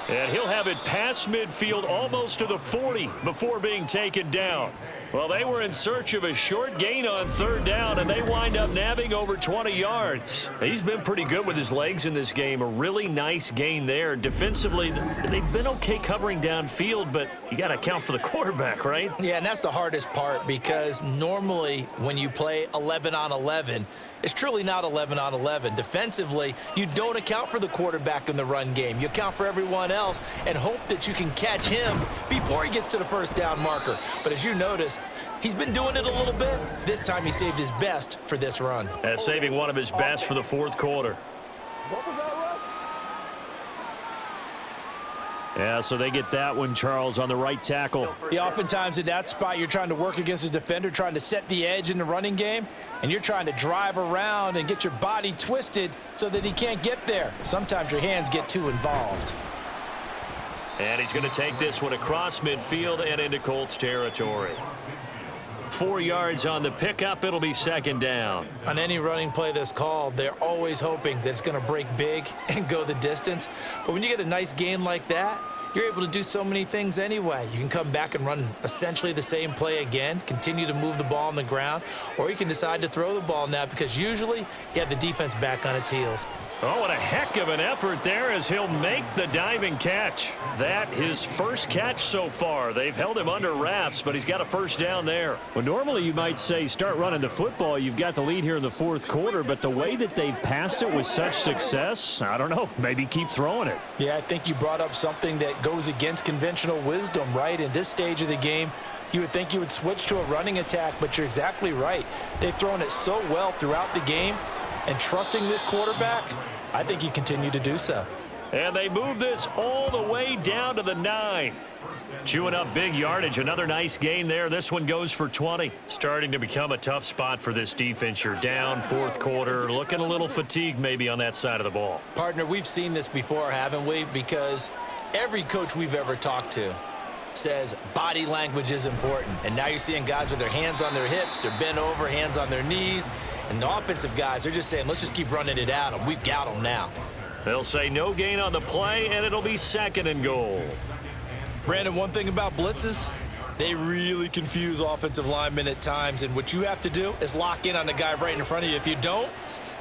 And he'll have it past midfield almost to the 40 before being taken down. Well, they were in search of a short gain on 3rd down, and they wind up nabbing over 20 yards. He's been pretty good with his legs in this game. A really nice gain there. Defensively, they've been okay covering downfield, but you got to account for the quarterback, right? Yeah, and that's the hardest part because normally when you play 11 on 11, it's truly not 11 on 11. Defensively, you don't account for the quarterback in the run game. You account for everyone else and hope that you can catch him before he gets to the first down marker. But as you noticed, he's been doing it a little bit. This time he saved his best for this run. Saving one of his best for the 4th quarter. What was that run? Yeah, so they get that one, Charles, on the right tackle. Yeah, oftentimes in that spot, you're trying to work against a defender, trying to set the edge in the running game, and you're trying to drive around and get your body twisted so that he can't get there. Sometimes your hands get too involved. And he's going to take this one across midfield and into Colts territory. 4 yards on the pickup. It'll be 2nd down. On any running play that's called, they're always hoping that it's going to break big and go the distance. But when you get a nice gain like that, you're able to do so many things anyway. You can come back and run essentially the same play again, continue to move the ball on the ground, or you can decide to throw the ball now because usually you have the defense back on its heels. Oh, what a heck of an effort there as he'll make the diving catch. That his first catch so far. They've held him under wraps, but he's got a first down there. Well, normally you might say start running the football. You've got the lead here in the 4th quarter, but the way that they've passed it with such success, I don't know, maybe keep throwing it. Yeah, I think you brought up something that goes against conventional wisdom, right? In this stage of the game, you would think you would switch to a running attack, but you're exactly right. They've thrown it so well throughout the game, and trusting this quarterback, I think you continue to do so. And they move this all the way down to the 9. Chewing up big yardage. Another nice gain there. This one goes for 20. Starting to become a tough spot for this defense. You're down 4th quarter. Looking a little fatigued maybe on that side of the ball. Partner, we've seen this before, haven't we? Because every coach we've ever talked to says body language is important. And now you're seeing guys with their hands on their hips, they're bent over, hands on their knees. And the offensive guys, they're just saying, let's just keep running it at them. We've got them now. They'll say no gain on the play, and it'll be 2nd and goal. Brandon, one thing about blitzes, they really confuse offensive linemen at times. And what you have to do is lock in on the guy right in front of you. If you don't,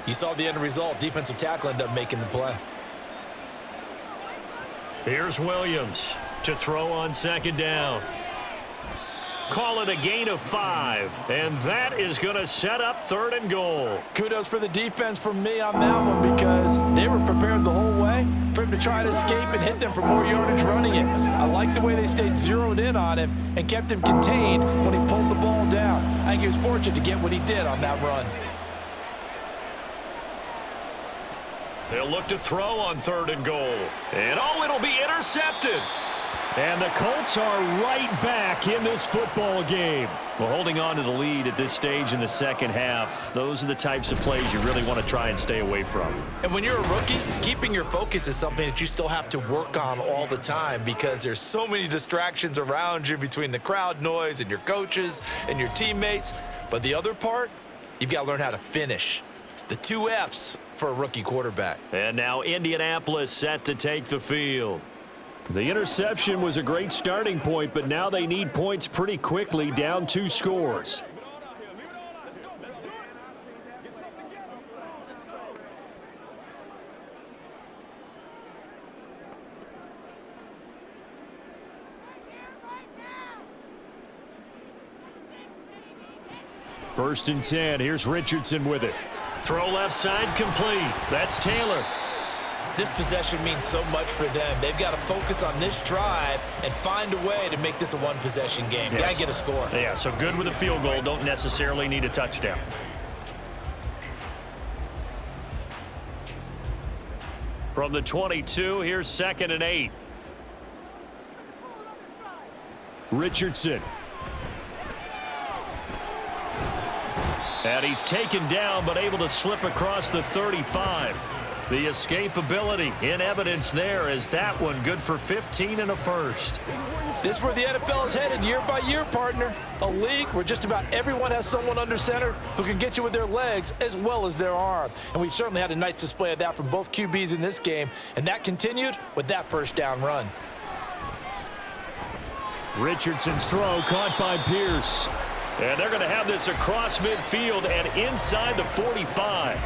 you saw the end result. Defensive tackle ended up making the play. Here's Williams to throw on 2nd down. Call it a gain of 5, and that is going to set up 3rd and goal. Kudos for the defense from me on that one because they were prepared the whole way for him to try to escape and hit them for more yardage running it. I like the way they stayed zeroed in on him and kept him contained when he pulled the ball down. I think he was fortunate to get what he did on that run. They'll look to throw on 3rd and goal. And oh, it'll be intercepted. And the Colts are right back in this football game. Well, holding on to the lead at this stage in the second half, those are the types of plays you really want to try and stay away from. And when you're a rookie, keeping your focus is something that you still have to work on all the time because there's so many distractions around you between the crowd noise and your coaches and your teammates. But the other part, you've got to learn how to finish. It's the 2 F's for a rookie quarterback. And now Indianapolis set to take the field. The interception was a great starting point, but now they need points pretty quickly, down 2 scores. First and 10. Here's Richardson with it. Throw left side complete. That's Taylor. This possession means so much for them. They've got to focus on this drive and find a way to make this a one-possession game. Yes. Got to get a score. Yeah, so good with a field goal. Don't necessarily need a touchdown. From the 22, here's 2nd and 8. Richardson. And he's taken down, but able to slip across the 35. The escapability in evidence there as that one good for 15 and a first. This is where the NFL is headed year by year, partner. A league where just about everyone has someone under center who can get you with their legs as well as their arm. And we've certainly had a nice display of that from both QBs in this game. And that continued with that first down run. Richardson's throw caught by Pierce. And they're going to have this across midfield and inside the 45.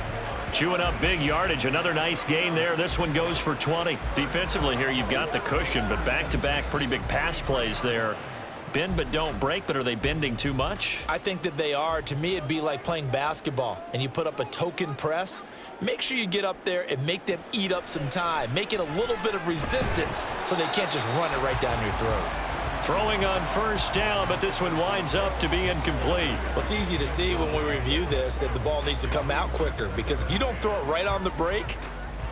Chewing up big yardage. Another nice gain there. This one goes for 20. Defensively here, you've got the cushion, but back-to-back pretty big pass plays there. Bend but don't break, but are they bending too much? I think that they are. To me, it'd be like playing basketball, and you put up a token press. Make sure you get up there and make them eat up some time. Make it a little bit of resistance so they can't just run it right down your throat. Throwing on first down, but this one winds up to be incomplete. Well, it's easy to see when we review this that the ball needs to come out quicker because if you don't throw it right on the break,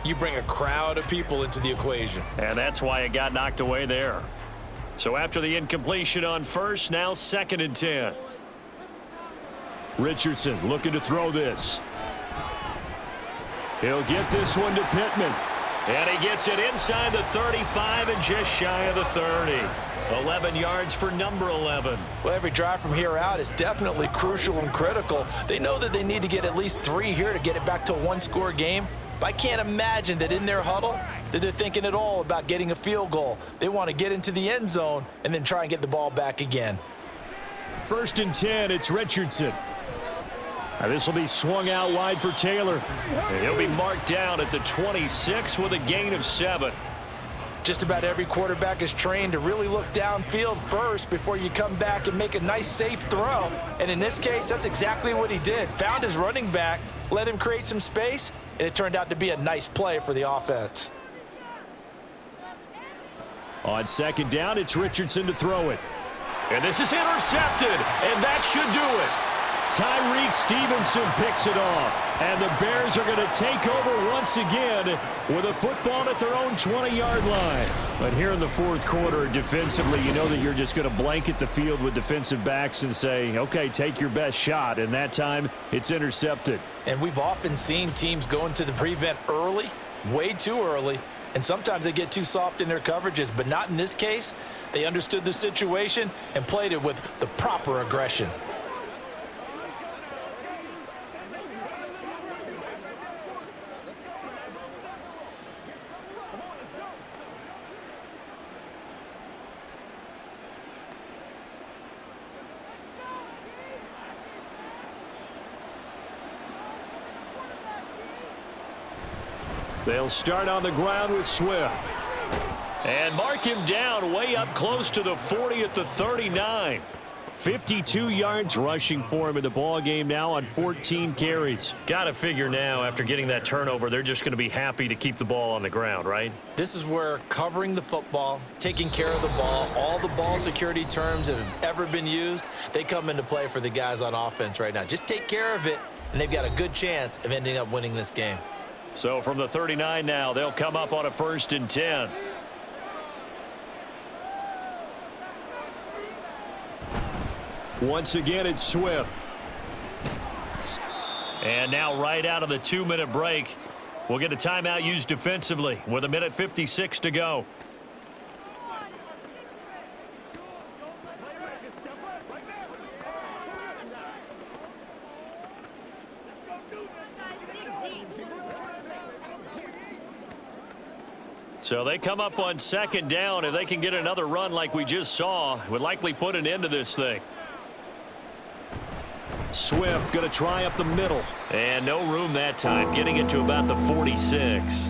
you bring a crowd of people into the equation. And that's why it got knocked away there. So after the incompletion on first, now 2nd and 10. Richardson looking to throw this. He'll get this one to Pittman. And he gets it inside the 35 and just shy of the 30. 11 yards for number 11. Well, every drive from here out is definitely crucial and critical. They know that they need to get at least 3 here to get it back to a one-score game. But I can't imagine that in their huddle that they're thinking at all about getting a field goal. They want to get into the end zone and then try and get the ball back again. First and 10, it's Richardson. Now this will be swung out wide for Taylor. And he'll be marked down at the 26 with a gain of 7. Just about every quarterback is trained to really look downfield first before you come back and make a nice, safe throw. And in this case, that's exactly what he did. Found his running back, let him create some space, and it turned out to be a nice play for the offense. On second down, it's Richardson to throw it. And this is intercepted, and that should do it. Tyreek Stevenson picks it off, and the Bears are going to take over once again with a football at their own 20-yard line. But here in the fourth quarter, defensively, you know that you're just going to blanket the field with defensive backs and say, okay, take your best shot, and that time it's intercepted. And we've often seen teams go into the prevent early, way too early, and sometimes they get too soft in their coverages, but not in this case. They understood the situation and played it with the proper aggression. They'll start on the ground with Swift. And mark him down way up close to the 40 at the 39. 52 yards rushing for him in the ball game now on 14 carries. Got to figure now after getting that turnover, they're just going to be happy to keep the ball on the ground, right? This is where covering the football, taking care of the ball, all the ball security terms that have ever been used, they come into play for the guys on offense right now. Just take care of it, and they've got a good chance of ending up winning this game. So from the 39 now, they'll come up on a 1st and 10. Once again, it's Swift. And now right out of the 2-minute break, we'll get a timeout used defensively with 1:56 to go. So they come up on 2nd down. If they can get another run like we just saw, it would likely put an end to this thing. Swift going to try up the middle. And no room that time, getting it to about the 46.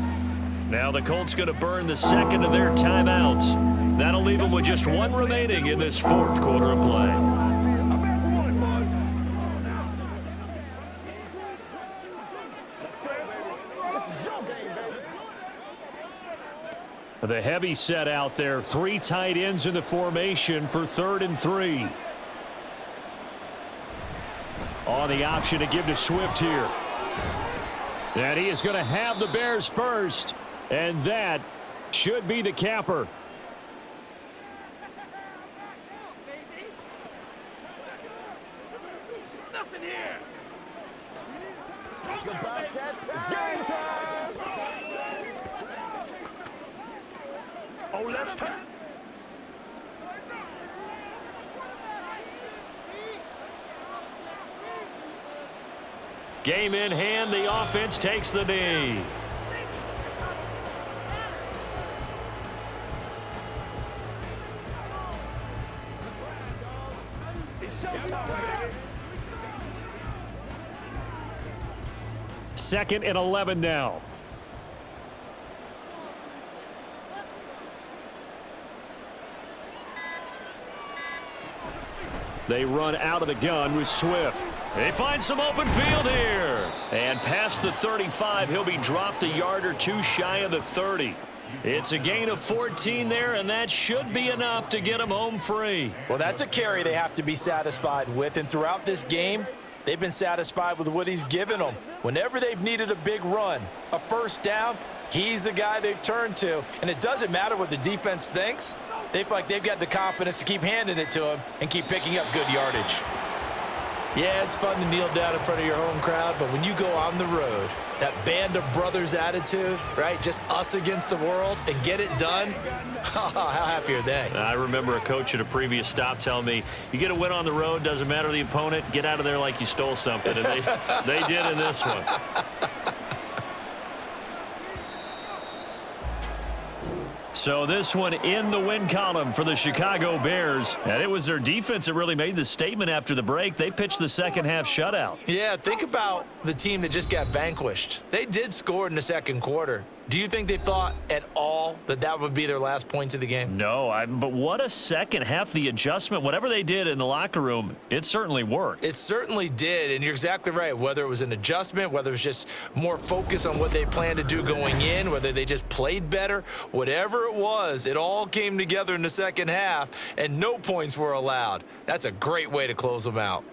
Now the Colts going to burn the second of their timeouts. That'll leave them with just one remaining in this 4th quarter of play. The heavy set out there. 3 tight ends in the formation for 3rd and 3. On the option to give to Swift here. And he is going to have the Bears first. And that should be the capper. Nothing here. It's game time. Oh, left turn. Game in hand, the offense takes the knee. It's showtime, baby. 2nd and 11 now. They run out of the gun with Swift. They find some open field here. And past the 35, he'll be dropped a yard or 2 shy of the 30. It's a gain of 14 there, and that should be enough to get him home free. Well, that's a carry they have to be satisfied with. And throughout this game, they've been satisfied with what he's given them. Whenever they've needed a big run, a 1st down, he's the guy they've turned to. And it doesn't matter what the defense thinks. They feel like they've got the confidence to keep handing it to him and keep picking up good yardage. Yeah, it's fun to kneel down in front of your home crowd, but when you go on the road, that band of brothers attitude, right, just us against the world, and get it done, how happy are they? I remember a coach at a previous stop telling me, you get a win on the road, doesn't matter the opponent, get out of there like you stole something, and they did in this one. So this one in the win column for the Chicago Bears. And it was their defense that really made the statement after the break. They pitched the second half shutout. Yeah, think about the team that just got vanquished. They did score in the 2nd quarter. Do you think they thought at all that that would be their last points of the game? No, but what a second half. The adjustment, whatever they did in the locker room, it certainly worked. It certainly did, and you're exactly right. Whether it was an adjustment, whether it was just more focus on what they planned to do going in, whether they just played better, whatever it was, it all came together in the 2nd half, and no points were allowed. That's a great way to close them out.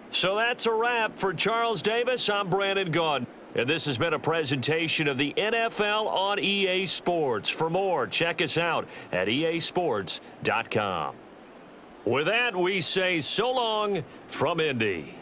So that's a wrap. For Charles Davis, I'm Brandon Gaudin. And this has been a presentation of the NFL on EA Sports. For more, check us out at easports.com. With that, we say so long from Indy.